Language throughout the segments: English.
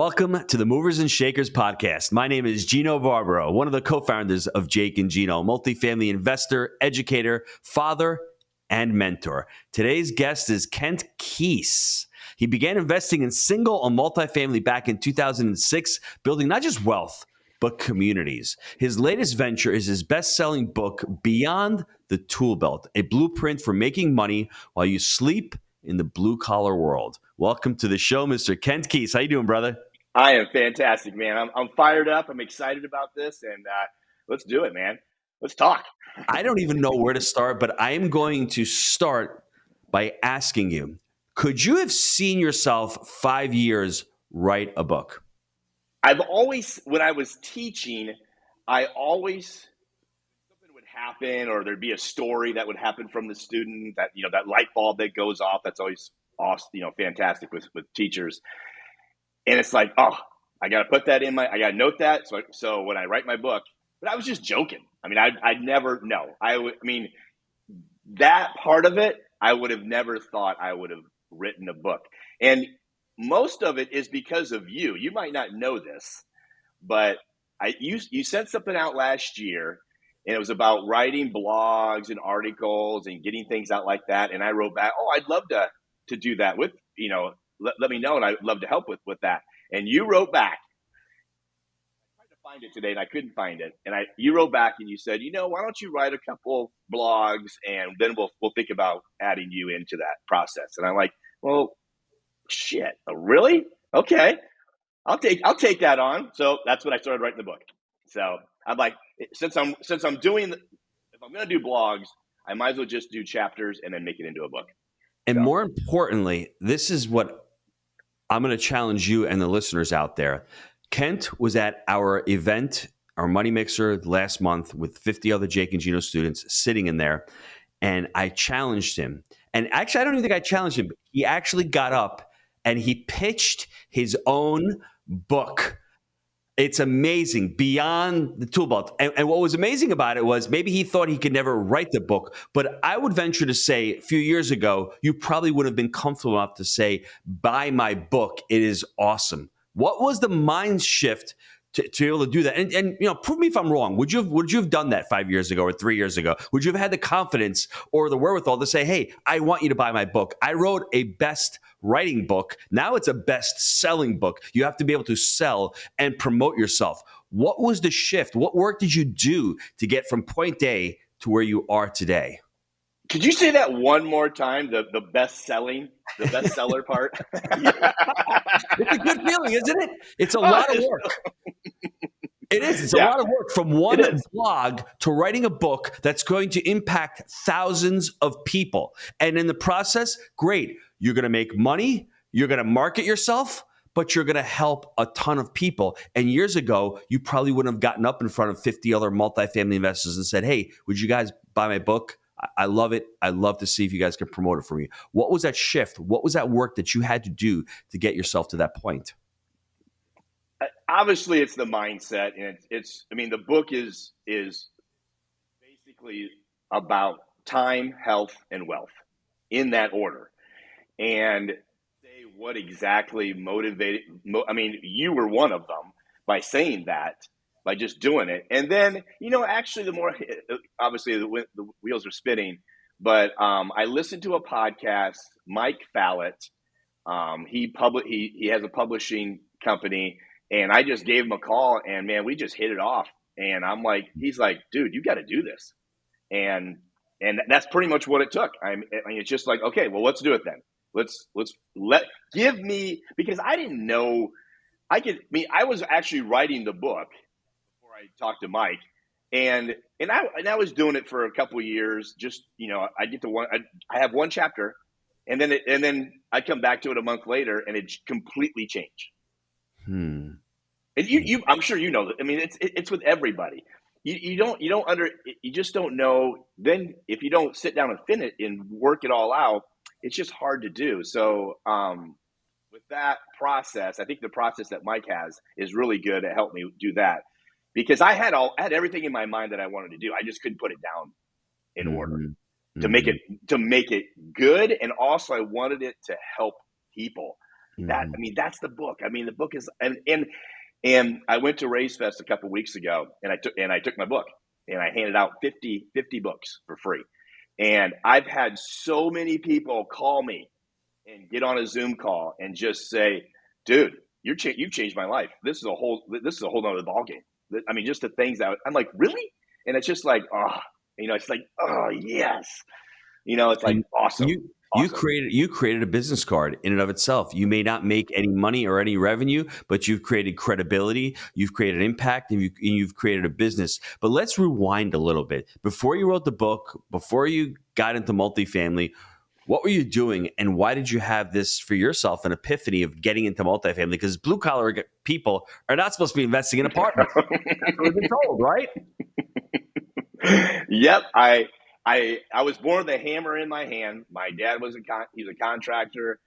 welcome to the Movers and Shakers podcast. My name is Gino Barbaro, one of the co-founders of Jake and Gino, multifamily investor, educator, father, and mentor. Today's guest is Kent Kiess. He began investing in single and multifamily back in 2006, building not just wealth, but communities. His latest venture is his best-selling book, Beyond the Toolbelt, a blueprint for making money while you sleep in the blue-collar world. Welcome to the show, Mr. Kent Kiess. How you doing, brother? I am fantastic, man. I'm fired up. I'm excited about this, and let's do it, man. Let's talk. I don't even know where to start, but I am going to start by asking you, could you have seen yourself 5 years write a book? I've always, when I was teaching, something would happen, or there'd be a story that would happen from the student, that that light bulb that goes off. That's always awesome, fantastic with teachers. And it's like, oh, I got to put that in I got to note that. So when I write my book, but I was just joking. I mean, I'd never know. That part of it, I would have never thought I would have written a book. And most of it is because of you. You might not know this, but you sent something out last year, and it was about writing blogs and articles and getting things out like that. And I wrote back, oh, I'd love to do that with, let me know, and I'd love to help with that. And you wrote back. I tried to find it today, and I couldn't find it. And you wrote back, and you said, why don't you write a couple blogs, and then we'll think about adding you into that process. And I'm like, well, shit, really? Okay, I'll take that on. So that's when I started writing the book. So I'm like, since I'm doing, if I'm going to do blogs, I might as well just do chapters and then make it into a book. And more importantly, this is what I'm going to challenge you and the listeners out there. Kent was at our event, our Money Mixer last month with 50 other Jake and Gino students sitting in there. And I challenged him. And actually, I don't even think I challenged him. He actually got up and he pitched his own book. It's amazing, Beyond the Toolbelt. And what was amazing about it was maybe he thought he could never write the book, but I would venture to say a few years ago, you probably would have been comfortable enough to say, buy my book. It is awesome. What was the mind shift to be able to do that? And prove me if I'm wrong. Would you have done that 5 years ago or 3 years ago? Would you have had the confidence or the wherewithal to say, hey, I want you to buy my book. I wrote a best writing book. Now it's a best-selling book. You have to be able to sell and promote yourself. What was the shift? What work did you do to get from point A to where you are today? Could you say that one more time? The bestseller part? It's a good feeling, isn't it? It's a lot of work. It is. It's a lot of work, from one blog to writing a book that's going to impact thousands of people. And in the process, great. You're going to make money. You're going to market yourself, but you're going to help a ton of people. And years ago, you probably wouldn't have gotten up in front of 50 other multifamily investors and said, hey, would you guys buy my book? I love it. I'd love to see if you guys can promote it for me. What was that shift? What was that work that you had to do to get yourself to that point? Obviously, it's the mindset, and the book is basically about time, health, and wealth in that order. And say what exactly motivated. You were one of them by saying that, by just doing it. And then, actually, the more, obviously, the wheels are spinning. But I listened to a podcast, Mike Fallett. He has a publishing company. And I just gave him a call, and man, we just hit it off. And he's like, dude, you got to do this. And that's pretty much what it took. It's just like, okay, well, let's do it then. Because I didn't know I was actually writing the book before I talked to Mike, and I was doing it for a couple of years. Just, I have one chapter, and then I come back to it a month later, and it completely changed. And I'm sure you know that. It's with everybody. You just don't know. Then if you don't sit down and finish and work it all out, it's just hard to do. So with that process, I think the process that Mike has is really good to help me do that, because I had everything in my mind that I wanted to do. I just couldn't put it down in order to make it good, and also I wanted it to help people. Hmm. That's the book. The book is, and I went to Race Fest a couple weeks ago, and I took my book and I handed out 50 books for free. And I've had so many people call me and get on a Zoom call and just say, "Dude, you've changed my life. This is a whole nother ballgame." Just the things that I'm like, really, and it's just like, oh, it's like, oh yes, it's like And awesome, you awesome. created a business card in and of itself. You may not make any money or any revenue, but you've created credibility, you've created impact, and you've created a business. But let's rewind a little bit. Before you wrote the book, before you got into multifamily, what were you doing, and why did you have this for yourself an epiphany of getting into multifamily? Because blue collar people are not supposed to be investing in apartments. That's what we've been told, right? Yep, I was born with a hammer in my hand. My dad was he's a contractor.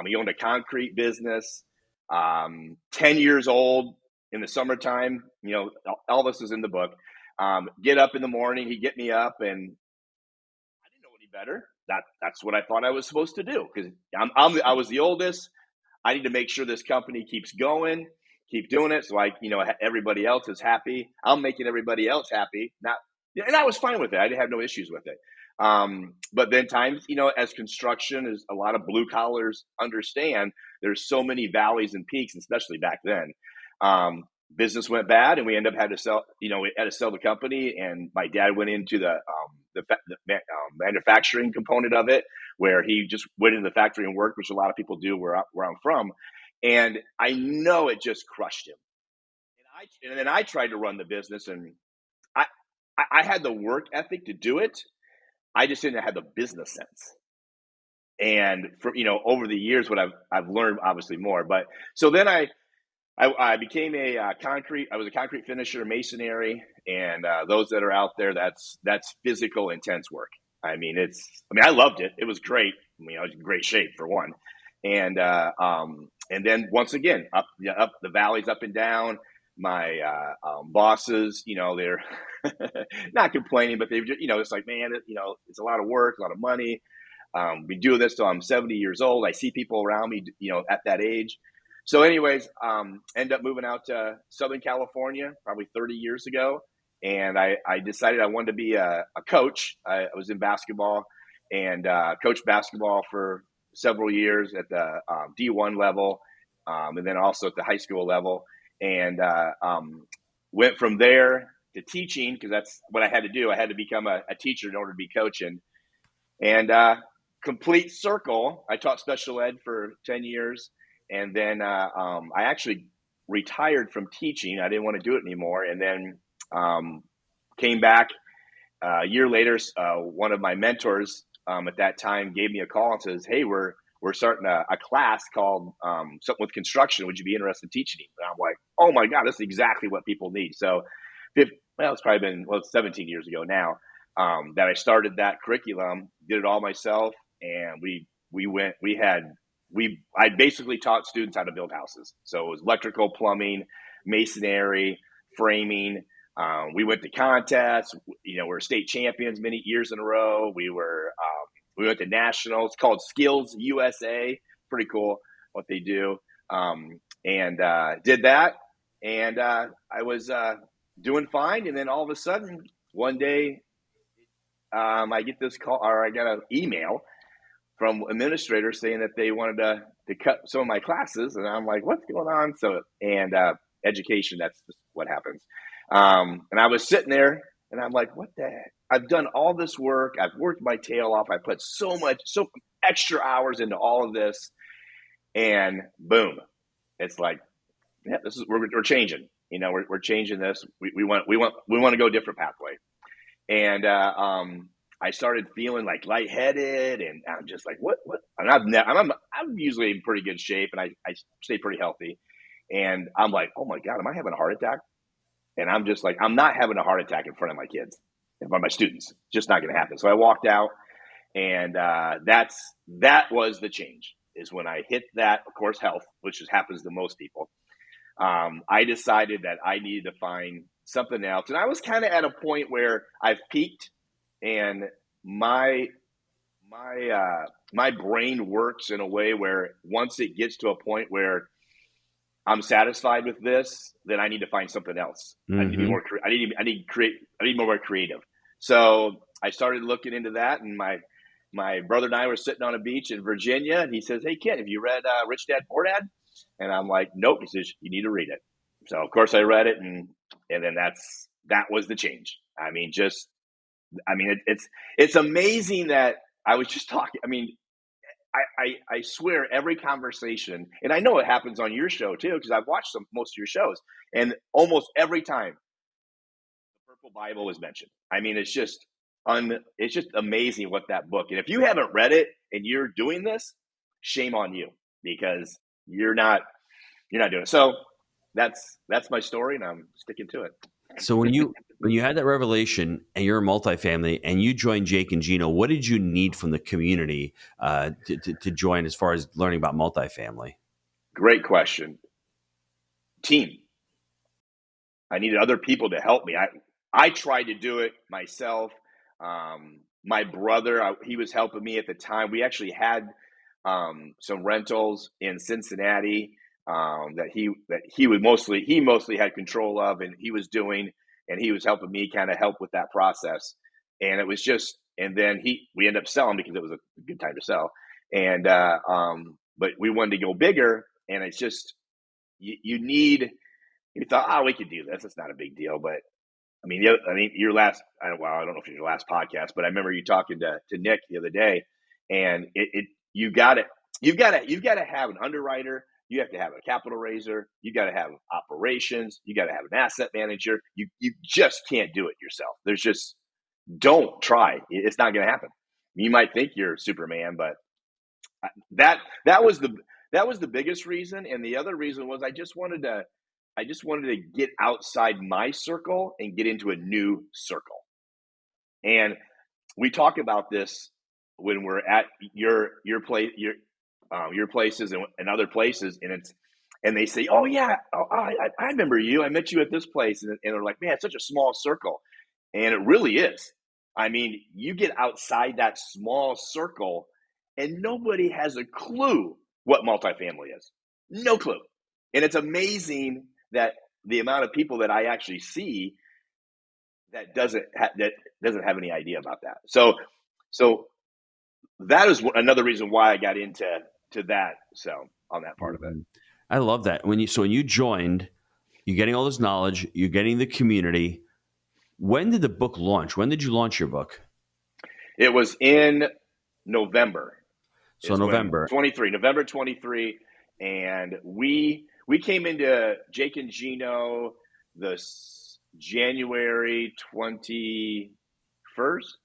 He owned a concrete business. 10 years old in the summertime. All this is in the book. Get up in the morning. He'd get me up, and I didn't know any better. That's what I thought I was supposed to do because I was the oldest. I need to make sure this company keeps going, keep doing it. So everybody else is happy. I'm making everybody else happy. Not, and I was fine with it. I didn't have no issues with it. But then times, as construction, as a lot of blue collars understand, there's so many valleys and peaks, especially back then. Business went bad, and we ended up had to sell. We had to sell the company, and my dad went into the manufacturing component of it, where he just went into the factory and worked, which a lot of people do where I'm from. And I know it just crushed him. And then I tried to run the business, and I I had the work ethic to do it. I just didn't have the business sense. And for over the years, what I've learned obviously more. But so then I became a concrete. I was a concrete finisher, masonry, and those that are out there, that's physical, intense work. I loved it. It was great. I was in great shape for one, and then once again, up the valleys, up and down. My bosses, they're not complaining, but they've just, it's like, man, it's a lot of work, a lot of money. We do this till I'm 70 years old. I see people around me, at that age. So, anyways, end up moving out to Southern California probably 30 years ago, and I decided I wanted to be a coach. I was in basketball and coached basketball for several years at the D1 level, and then also at the high school level, and went from there to teaching because that's what I had to do. I had to become a teacher in order to be coaching, and complete circle. I taught special ed for 10 years. And then I actually retired from teaching. I didn't want to do it anymore. And then came back a year later. One of my mentors at that time gave me a call and says, "Hey, we're starting a class called something with construction. Would you be interested in teaching?" And I'm like, "Oh my God, that's exactly what people need." So, it's probably been 17 years ago now that I started that curriculum. Did it all myself, and I basically taught students how to build houses. So it was electrical, plumbing, masonry, framing. We went to contests. We're state champions many years in a row. We went to nationals called Skills USA. Pretty cool what they do. And did that. And I was doing fine. And then all of a sudden, one day, I get this call, or I got an email from administrators saying that they wanted to cut some of my classes, and I'm like, what's going on? So, and education, that's just what happens. And I was sitting there, and I'm like, what the heck? I've done all this work. I've worked my tail off. I put so extra hours into all of this, and boom, it's like, yeah, we're changing. We're changing this. We want to go a different pathway, and I started feeling like lightheaded, and I'm just like, what? And I'm usually in pretty good shape, and I stay pretty healthy. And I'm like, oh my God, am I having a heart attack? And I'm just like, I'm not having a heart attack in front of my kids, in front of my students. It's just not going to happen. So I walked out, and that was the change. Is when I hit that, of course, health, which happens to most people. I decided that I needed to find something else, and I was kind of at a point where I've peaked. And my My brain works in a way where once it gets to a point where I'm satisfied with this, then I need to find something else. I need to be Mm-hmm. more. I need more creative. So I started looking into that, and my brother and I were sitting on a beach in Virginia, and he says, "Hey, Ken, have you read Rich Dad Poor Dad?" And I'm like, "Nope." He says, "You need to read it." So of course I read it, and then that was the change. I mean, it's amazing that I was just talking. I mean, I swear every conversation, and I know it happens on your show too, because I've watched most of your shows, and almost every time the Purple Bible is mentioned. I mean, it's just amazing what that book. And if you haven't read it and you're doing this, shame on you because you're not doing it. So that's my story, and I'm sticking to it. So when you had that revelation and you're a multifamily and you joined Jake and Gino, what did you need from the community to join as far as learning about multifamily? Great question. Team. I needed other people to help me. I tried to do it myself. My brother, he was helping me at the time. We actually had some rentals in Cincinnati that he mostly had control of, and he was doing, and he was helping me kind of help with that process. And it was just, and then we ended up selling because it was a good time to sell. And but we wanted to go bigger, and it's just you need you thought, oh, we could do this. It's not a big deal. But your last, well, I don't know if it's your last podcast, but I remember you talking to Nick the other day, and you got it. You've got to have an underwriter. You have to have a capital raiser. You got to have operations. You got to have an asset manager. You just can't do it yourself. Don't try. It's not going to happen. You might think you're Superman, but that that was the that was the biggest reason. And the other reason was I just wanted to get outside my circle and get into a new circle. And we talk about this when we're at your place, your places and other places, and they say, "Oh yeah, I remember you. I met you at this place," and they're like, "Man, it's such a small circle," and it really is. I mean, you get outside that small circle, and nobody has a clue what multifamily is. No clue, and it's amazing that the amount of people that I actually see that doesn't have any idea about that. So that is another reason why I got into that. So on that part of it. Mhm. I love that. When you joined, you're getting all this knowledge, you're getting the community. When did the book launch? When did you launch your book? It was in November So is when November. 23, November 23. And we came into Jake and Gino the January 21st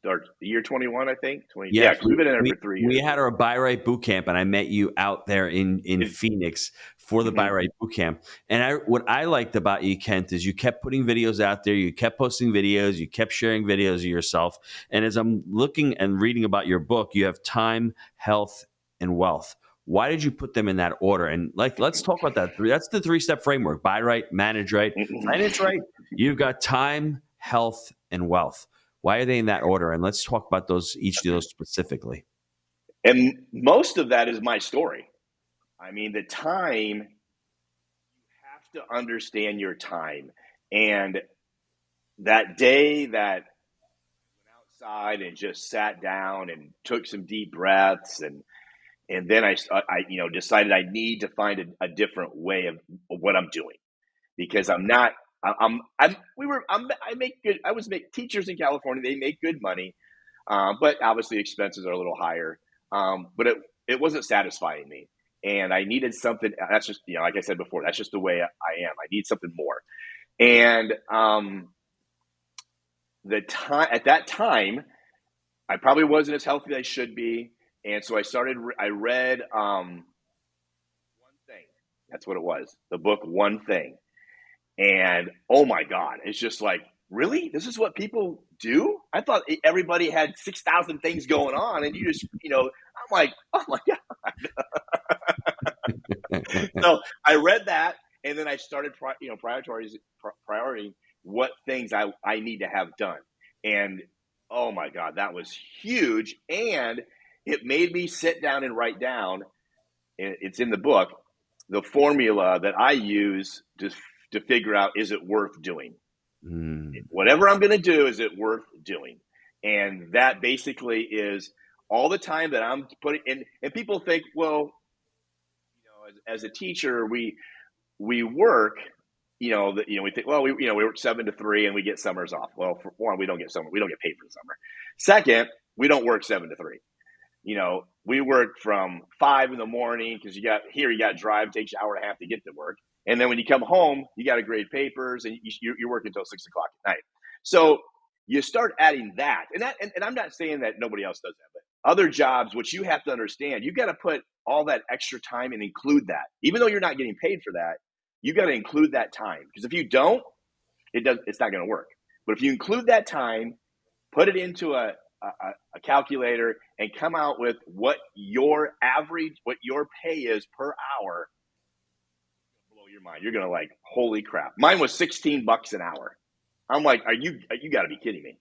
or the year 21, I think. 20, yeah, Yes, because we've been in there we for 3 years. we had our buy right boot camp, and I met you out there in It, Phoenix for the buy mm-hmm. right boot camp. And what I liked about you, Kent, is you kept putting videos out there, you kept posting videos, you kept sharing videos of yourself. And as I'm looking and reading about your book, you have time, health, and wealth. Why did you put them in that order? And let's talk about that. That's the 3-step framework: buy right, manage right, finance right. You've got time, health, and wealth. Why are they in that order? And let's talk about each of those specifically. And most of that is my story. I mean, the time, you have to understand your time. And that day that I went outside and just sat down and took some deep breaths, and then I decided I need to find a different way of what I'm doing because I'm not I'm we were I make good I was make teachers in California, they make good money, but obviously expenses are a little higher. But it wasn't satisfying me, and I needed something. That's just like I said before, that's just the way I am. I need something more. And the time at that time, I probably wasn't as healthy as I should be, and so I read One Thing. That's what it was. The book One Thing, and oh my God, it's just like, really? This is what people do? I thought everybody had 6,000 things going on, and I'm like, oh my God. So I read that, and then I started, prioritizing what things I need to have done. And oh my God, that was huge. And it made me sit down and write down, it's in the book, the formula that I use to figure out, is it worth doing? Whatever I'm going to do, is it worth doing? And that basically is all the time that I'm putting in. And people think, well, as a teacher, we work, we think, well, we work 7 to 3 and we get summers off. Well, for one, we don't get paid for the summer. Second, we don't work 7 to 3. We work from 5 in the morning, because you got to drive, takes you an hour and a half to get to work. And then when you come home, you got to grade papers, and you're working until 6 o'clock at night. So you start adding that. And I'm not saying that nobody else does that, but other jobs, which you have to understand, you got to put all that extra time and include that. Even though you're not getting paid for that, you got to include that time. Because if you don't, it's not going to work. But if you include that time, put it into a calculator, and come out with what your pay is per hour, blow your mind. You're going to like, holy crap. Mine was $16 an hour. I'm like, you got to be kidding me.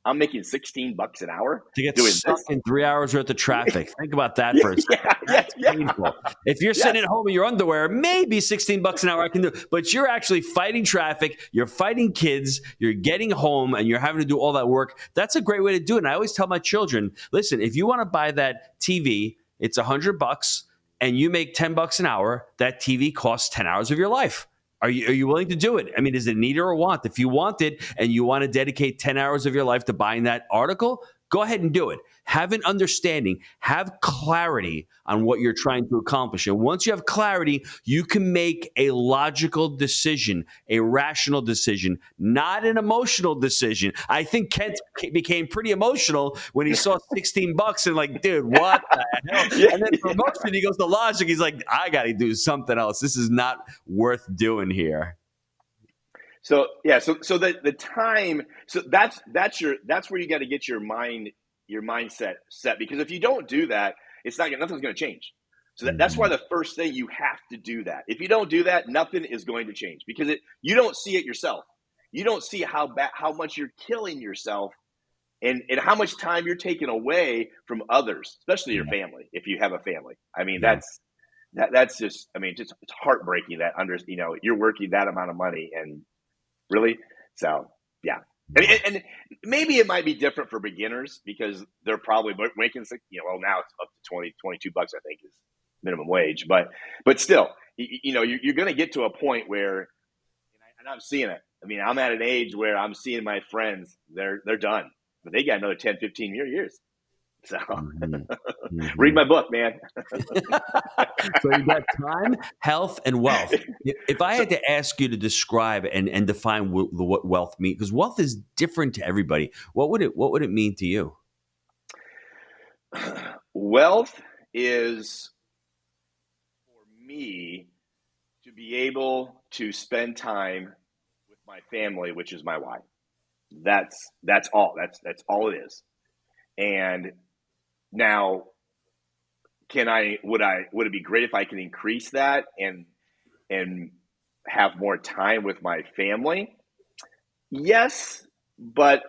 I'm making $16 an hour to get doing stuck this in 3 hours worth of traffic. Think about that for a second. That's painful. If you're sitting at home in your underwear, maybe $16 an hour I can do. But you're actually fighting traffic. You're fighting kids. You're getting home, and you're having to do all that work. That's a great way to do it. And I always tell my children, listen, if you want to buy that TV, it's $100, and you make $10 an hour. That TV costs 10 hours of your life. Are you willing to do it? I mean, is it need or a want? If you want it and you want to dedicate 10 hours of your life to buying that article, go ahead and do it. Have an understanding. Have clarity on what you're trying to accomplish. And once you have clarity, you can make a logical decision, a rational decision, not an emotional decision. I think Kent became pretty emotional when he saw $16 and like, dude, what the hell? And then for emotion, he goes to logic. He's like, I got to do something else. This is not worth doing here. So the time, so that's where you got to get your mindset set, because if you don't do that, nothing's going to chanch. So that's why the first thing, you have to do that. If you don't do that, nothing is going to change, because you don't see it yourself. You don't see how much you're killing yourself, and how much time you're taking away from others, especially your family, if you have a family. I mean, that's just, I mean, just, it's heartbreaking that you're working that amount of money, and really, so yeah. And maybe it might be different for beginners, because they're probably making, well, now it's up to $20, $22, I think, is minimum wage. But still, you're going to get to a point where, and I'm seeing it. I mean, I'm at an age where I'm seeing my friends, they're done, but they got another 10, 15 years. So read my book, man. So you got time, health, and wealth. If I had to ask you to describe and define what wealth means, because wealth is different to everybody, what would it mean to you? Wealth is, for me, to be able to spend time with my family, which is my wife. That's all. That's all it is. And now, would it be great if I can increase that and have more time with my family? Yes, but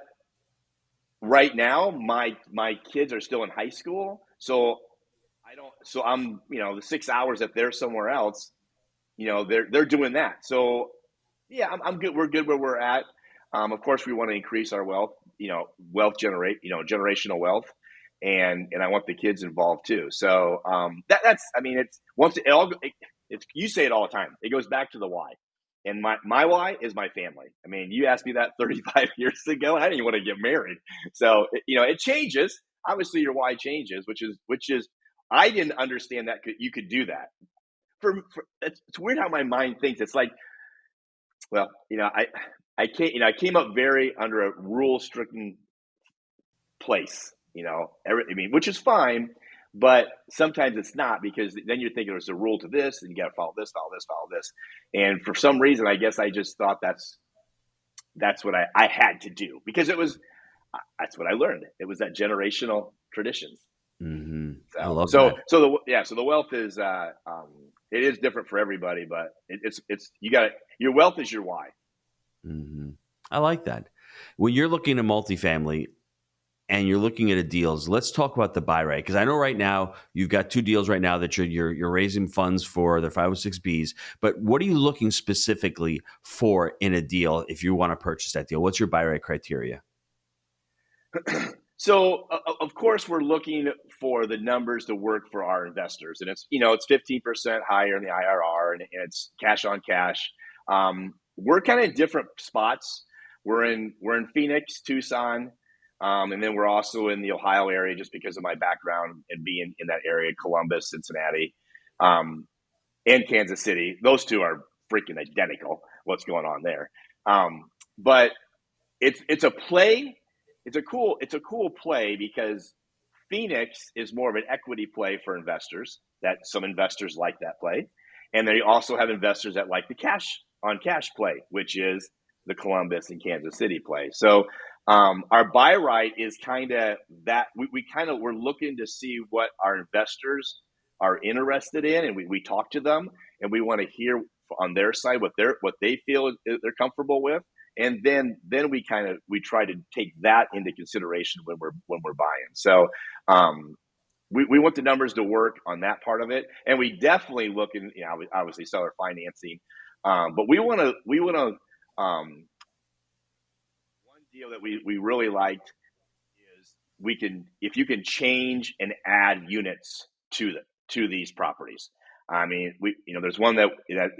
right now my kids are still in high school, so I'm, the 6 hours that they're somewhere else, they're doing that. So yeah, I'm good. We're good where we're at. Of course, we want to increase our wealth, generational wealth. And I want the kids involved too. So that's, I mean, you say it all the time. It goes back to the why. And my why is my family. I mean, you asked me that 35 years ago, and I didn't even want to get married. So, it changes. Obviously, your why changes, which is I didn't understand that you could do that. It's weird how my mind thinks. It's like, well, I came up very under a rule-stricken place, which is fine, but sometimes it's not, because then you're thinking there's a rule to this, and you got to follow this, follow this, follow this. And for some reason, I guess I just thought that's what I had to do, because that's what I learned. It was that generational traditions. Mm-hmm. I love that. So the wealth is, it is different for everybody, but your wealth is your why. Mm-hmm. I like that. When you're looking at multifamily, and you're looking at a deals, let's talk about the buy rate, because I know right now you've got two deals right now that you're raising funds for the 506Bs. But what are you looking specifically for in a deal if you want to purchase that deal? What's your buy rate criteria? So of course we're looking for the numbers to work for our investors, and it's 15% higher in the IRR, and it's cash on cash. We're kind of in different spots. We're in Phoenix, Tucson, and then we're also in the Ohio area just because of my background and being in that area, Columbus, Cincinnati, and Kansas City. Those two are freaking identical. What's going on there? But it's a play. It's a cool play because Phoenix is more of an equity play for investors. That some investors like that play, and they also have investors that like the cash on cash play, which is the Columbus and Kansas City play. So our buy right is kind of that. We're looking to see what our investors are interested in, and we talk to them, and we want to hear on their side what they feel they're comfortable with, and then we try to take that into consideration when we're buying. So we want the numbers to work on that part of it, and we definitely look in, obviously seller financing, but we want to one deal that we really liked is if you can change and add units to these properties. I mean, there's one that we have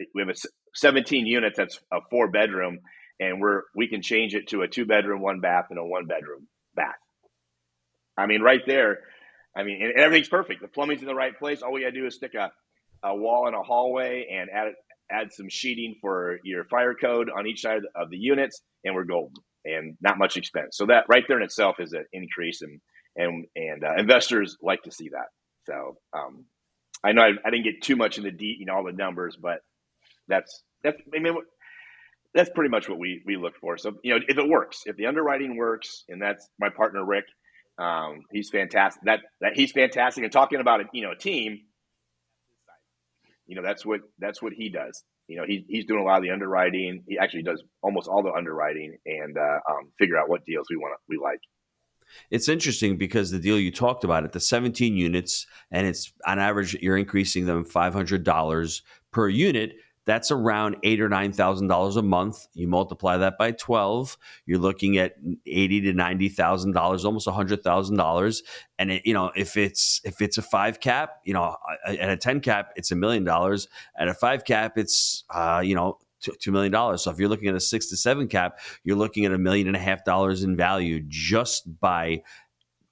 17 units. That's a 4-bedroom, and we can change it to a 2-bedroom, 1 bath, and a 1-bedroom bath. I mean, right there. I mean, and everything's perfect. The plumbing's in the right place. All we gotta do is stick a wall in a hallway and add some sheeting for your fire code on each side of the units, and we're golden. And not much expense. So that right there in itself is an increase, and investors like to see that. So I know I didn't get too much in all the numbers, but that's that's pretty much what we look for. So if it works, if the underwriting works, and that's my partner Rick, he's fantastic. That he's fantastic. And talking about a team, that's what he does. He's doing a lot of the underwriting. He actually does almost all the underwriting and figure out what deals we like. It's interesting because the deal you talked about the 17 units, and it's on average you're increasing them $500 per unit. That's around $8,000 or $9,000 a month. You multiply that by 12, you're looking at $80,000 to $90,000, almost $100,000. And if it's a 5 cap, at a 10 cap, it's $1 million. At a 5 cap, it's $2 million. So if you're looking at a 6 to 7 cap, you're looking at $1.5 million in value just by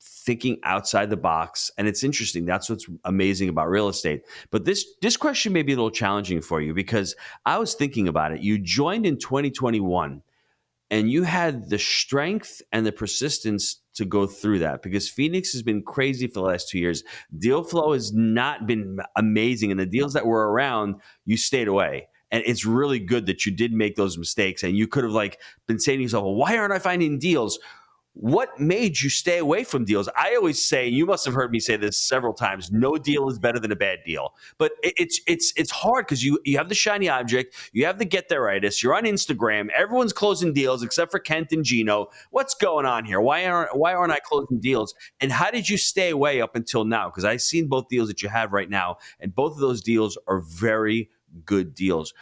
thinking outside the box. And it's interesting. That's what's amazing about real estate. But this question may be a little challenging for you, because I was thinking about it. You joined in 2021 and you had the strength and the persistence to go through that, because Phoenix has been crazy for the last 2 years. Deal flow has not been amazing. And the deals that were around, you stayed away. And it's really good that you did make those mistakes. And you could have been saying to yourself, well, why aren't I finding deals? What made you stay away from deals? I always say, you must have heard me say this several times, no deal is better than a bad deal. But it's hard because you have the shiny object, you have the get there-itis, you're on Instagram, everyone's closing deals except for Kent and Gino. What's going on here? Why aren't I closing deals? And how did you stay away up until now? Because I've seen both deals that you have right now, and both of those deals are very good deals.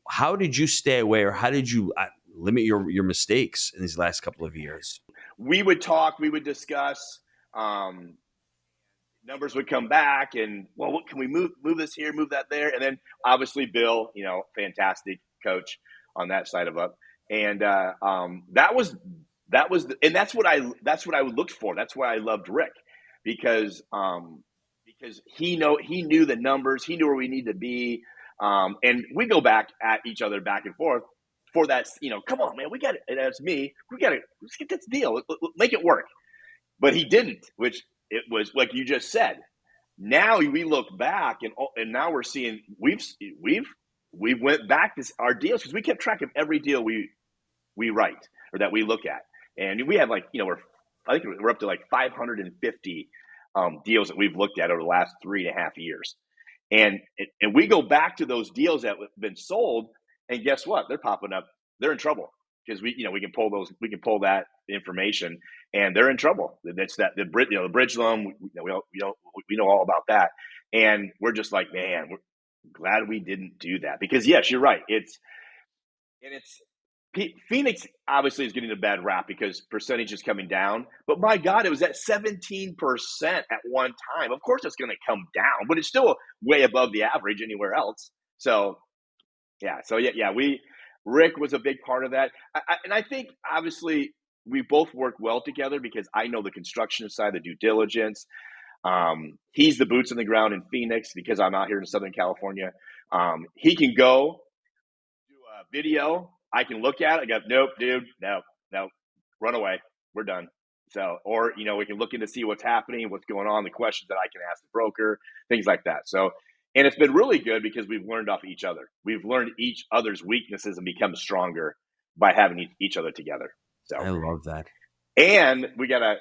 How did you stay away, or how did you limit your mistakes in these last couple of years? We would talk, we would discuss, numbers would come back, and what can we move this here, move that there, and then obviously Bill, fantastic coach on that side of it, and and that's what I looked for. That's why I loved Rick, because he knew the numbers, he knew where we need to be, and we go back at each other back and forth for that, come on, man, we got it. And that's me. Let's get this deal. Make it work. But he didn't, which it was like you just said. Now we look back, and now we're seeing we went back to our deals, because we kept track of every deal we write or that we look at, and we have I think we're up to 550 deals that we've looked at over the last 3.5 years, and we go back to those deals that have been sold. And guess what? They're popping up. They're in trouble. because we can pull that information, and they're in trouble. That's that the bridge loan. We know all about that, and we're just like, man, we're glad we didn't do that, because yes, you're right. It's Phoenix obviously is getting a bad rap because percentage is coming down, but my God, it was at 17% at one time. Of course, it's going to come down, but it's still way above the average anywhere else. So Rick was a big part of that, and I think obviously we both work well together because I know the construction side, the due diligence. He's the boots on the ground in Phoenix because I'm out here in Southern California. He can go do a video. I can look at it. I go, nope, dude, no, run away. We're done. So, or we can look in to see what's happening, what's going on, the questions that I can ask the broker, things like that. So, and it's been really good because we've learned off each other. We've learned each other's weaknesses and become stronger by having each other together. So I love that. And we got a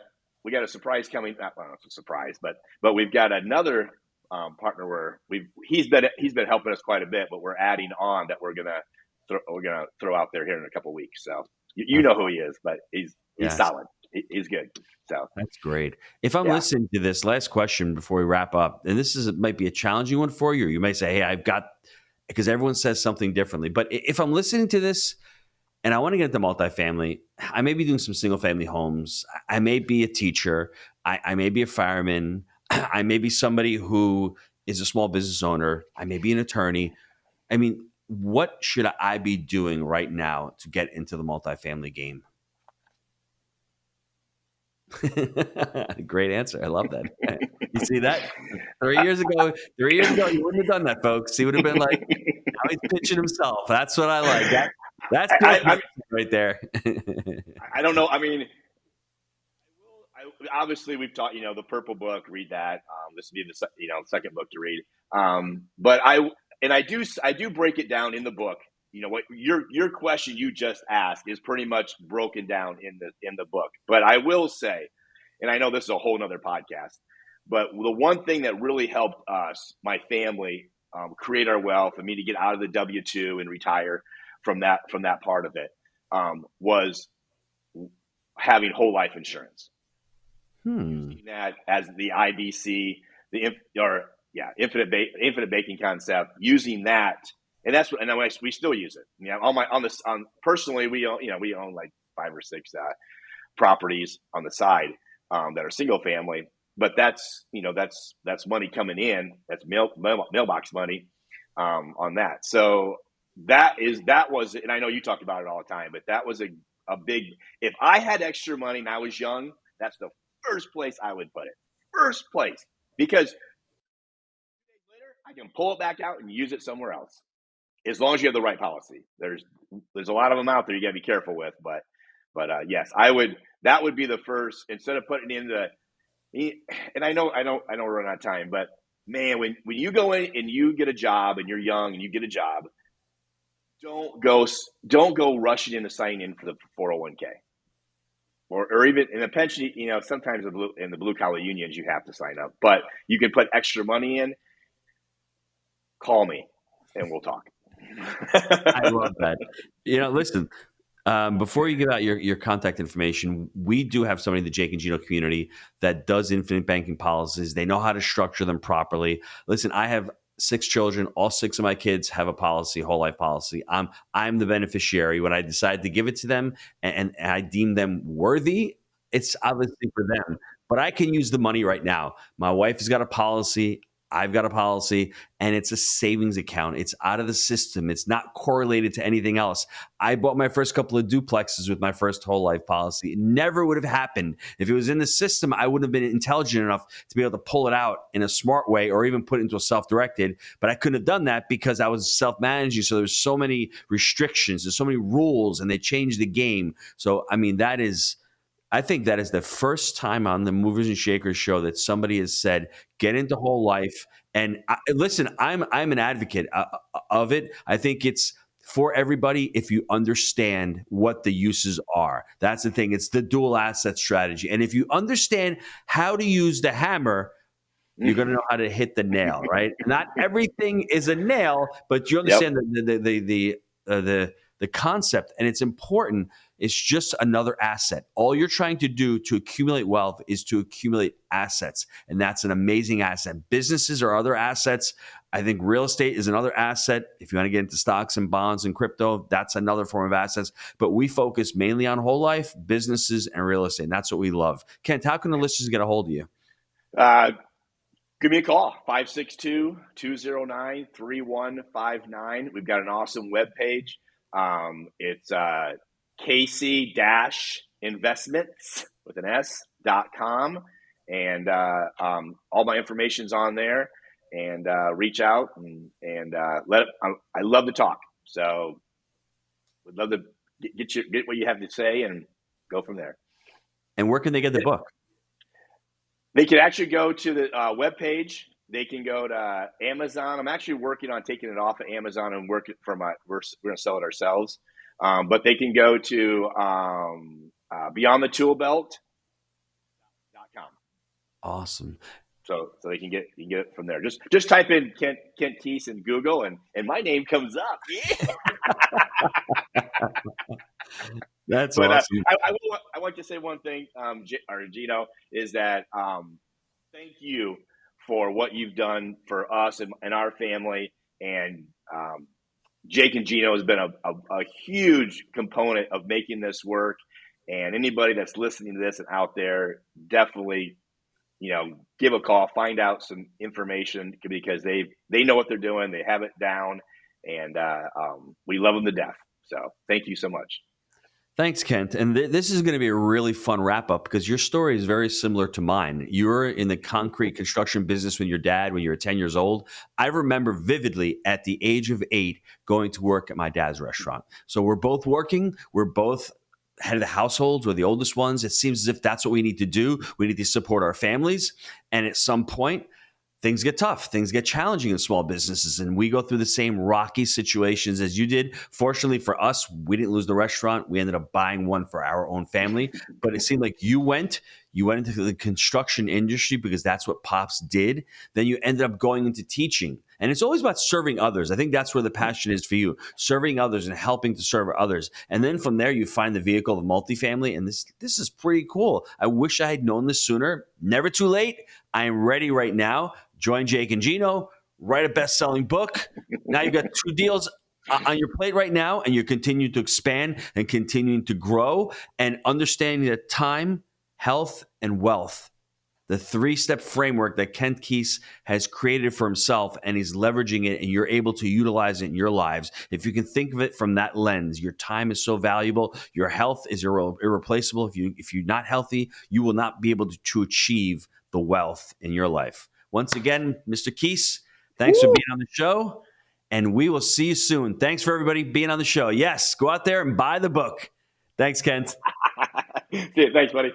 surprise coming. Not a surprise, but we've got another partner where he's been helping us quite a bit, but we're adding on that we're gonna throw out there here in a couple of weeks. So you know who he is, but he's solid. He's good. So that's great. If I'm listening to this, last question before we wrap up, and might be a challenging one for you, or you may say, hey, because everyone says something differently. But if I'm listening to this and I want to get into multifamily, I may be doing some single family homes. I may be a teacher. I may be a fireman. I may be somebody who is a small business owner. I may be an attorney. I mean, what should I be doing right now to get into the multifamily game? Great answer. I love that. You see that? 3 years ago, you wouldn't have done that, folks. He would have been like, now he's pitching himself. That's what I like. That's right there. I don't know. I mean, obviously we've taught, the Purple Book, read that. This would be the second book to read. But I do break it down in the book. What your question you just asked is pretty much broken down in the book. But I will say, and I know this is a whole nother podcast, but the one thing that really helped us, my family, create our wealth and me to get out of the W-2 and retire from that part of it, was having whole life insurance. Using that as the IBC, infinite banking concept, using that. And that's what, and we still use it. Personally, we own like 5 or 6 properties on the side that are single family, but that's money coming in. That's mailbox money on that. So that was, and I know you talk about it all the time, but that was a big. If I had extra money and I was young, that's the first place I would put it. First place, because 2 days later I can pull it back out and use it somewhere else. As long as you have the right policy. There's a lot of them out there you got to be careful with, but yes, that would be the first, instead of putting in and I know we're running out of time, but man, when you go in and you get a job and you're young and you get a job, don't go rushing in to sign in for the 401k or even in a pension. Sometimes in the blue collar unions you have to sign up, but you can put extra money in. Call me and we'll talk. I love that. Listen, before you give out your contact information, we do have somebody in the Jake and Gino community that does infinite banking policies. They know how to structure them properly. Listen, I have 6 children. All 6 of my kids have a policy, whole life policy. I'm the beneficiary. When I decide to give it to them and I deem them worthy, it's obviously for them. But I can use the money right now. My wife has got a policy. I've got a policy, and it's a savings account. It's out of the system. It's not correlated to anything else. I bought my first couple of duplexes with my first whole life policy. It never would have happened. If it was in the system, I wouldn't have been intelligent enough to be able to pull it out in a smart way or even put it into a self-directed. But I couldn't have done that because I was self-managing. So there's so many restrictions. There's so many rules, and they changed the game. So, I mean, I think that is the first time on the Movers and Shakers show that somebody has said, get into whole life. And listen, I'm an advocate of it. I think it's for everybody if you understand what the uses are. That's the thing. It's the dual asset strategy. And if you understand how to use the hammer, you're going to know how to hit the nail, right? Not everything is a nail, but you understand the the concept, and it's important. It's just another asset. All you're trying to do to accumulate wealth is to accumulate assets, and that's an amazing asset. Businesses are other assets. I think real estate is another asset. If you want to get into stocks and bonds and crypto, that's another form of assets. But we focus mainly on whole life, businesses, and real estate. And that's what we love. Kent, how can the listeners get a hold of you? Give me a call, 562-209-3159. We've got an awesome webpage. It's Casey-investments with an S.com. And all my information's on there. And reach out and I love to talk. So would love to get what you have to say and go from there. And where can they get the book? They can actually go to the webpage. They can go to Amazon. I'm actually working on taking it off of Amazon and we're going to sell it ourselves. But they can go to beyondthetoolbelt.com. Awesome. So they can get it from there. Just type in Kent Kiess in Google and my name comes up. Yeah. That's awesome. I want to say one thing, Gino, is that thank you for what you've done for us and our family. And Jake and Gino has been a huge component of making this work. And anybody that's listening to this and out there, definitely, give a call, find out some information because they know what they're doing. They have it down, and we love them to death. So thank you so much. Thanks, Kent. And this is going to be a really fun wrap up because your story is very similar to mine. You were in the concrete construction business with your dad when you were 10 years old. I remember vividly at the age of 8 going to work at my dad's restaurant. So we're both working. We're both head of the households. We're the oldest ones. It seems as if that's what we need to do. We need to support our families. And at some point, things get tough. Things get challenging in small businesses. And we go through the same rocky situations as you did. Fortunately for us, we didn't lose the restaurant. We ended up buying one for our own family. But it seemed like you went into the construction industry because that's what Pops did. Then you ended up going into teaching. And it's always about serving others. I think that's where the passion is for you, serving others and helping to serve others. And then from there, you find the vehicle of multifamily. And this is pretty cool. I wish I had known this sooner. Never too late. I am ready right now. Join Jake and Gino, write a best-selling book. Now you've got 2 deals on your plate right now, and you're continuing to expand and continuing to grow and understanding that time, health, and wealth, the 3-step framework that Kent Kiess has created for himself, and he's leveraging it, and you're able to utilize it in your lives. If you can think of it from that lens, your time is so valuable. Your health is irreplaceable. If you're not healthy, you will not be able to achieve the wealth in your life. Once again, Mr. Kiess, thanks for being on the show, and we will see you soon. Thanks for everybody being on the show. Yes, go out there and buy the book. Thanks, Kent. Thanks, buddy.